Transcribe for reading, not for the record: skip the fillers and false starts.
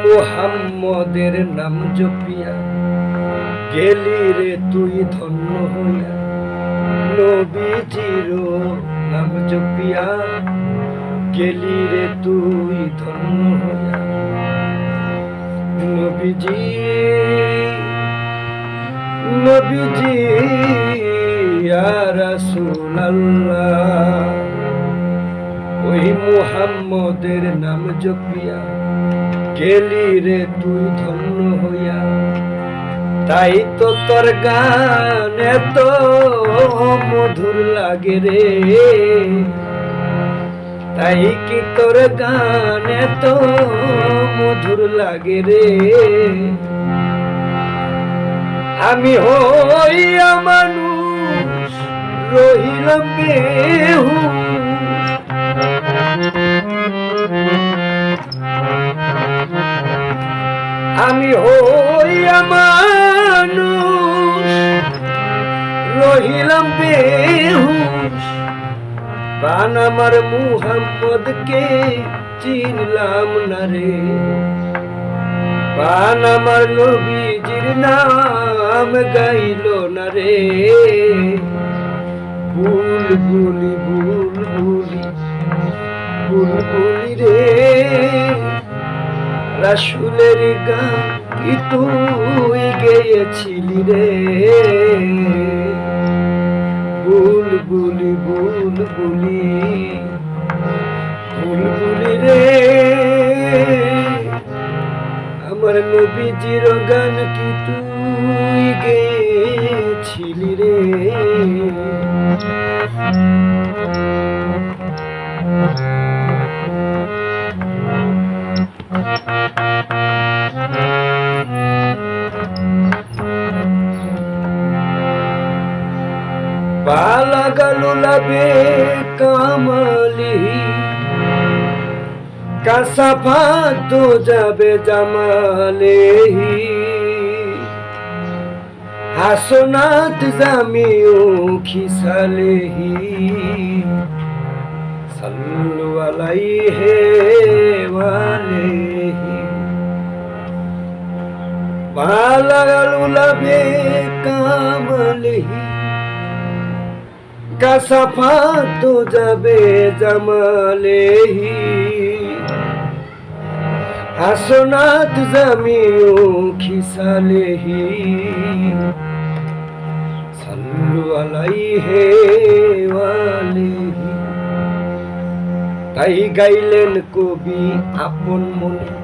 মুহাম্মদের নাম জপিয়া গেলি রে তুই ধন্য হইয়া, নবীজির নাম জপিয়া গেলি রে তুই ধন্য হইয়া। নবীজি নবীজি ইয়া রাসূলুল্লাহ, ওই মুহাম্মদের নাম জপিয়া গেলি রে তুই ধন্য হইয়া। তাই তো তোর গান এত মধুর লাগে রে, তাই কি তোর গান এত মধুর লাগে রে। আমি হইয়া মানুষ রহিলাম বেহুশ, আমি হইয়া মানুষ রহিলাম বেহুশ। প্রাণ আমার মুহাম্মদকে চিনলাম না রে, প্রাণ আমার নবীজির নাম গাইল না রে। বুলবুলি বুলবুলি বুলবুলি রে, রাসূলের গান কি তুই গেয়েছিলি রে। বুলবুলি বুলবুলি বুলবুলি রে, আমার নবীজির গান কি তুই গেয়েছিলি রে। বালাগালুলাবে কামালি কাসাফাত যাবে জামালেহি, হাসনাত জামিউ খিসালেহি, সাল্লু আলাইহি ওয়ালিহি। বালাগালুলাবে কামালিহি কাসাফাত যাবে জামালেহি, হাসনাত জামিউ খিসালেহি, সাল্লু আলাইহি ওয়ালিহি। তাই গাইলেন কবি আপন মনে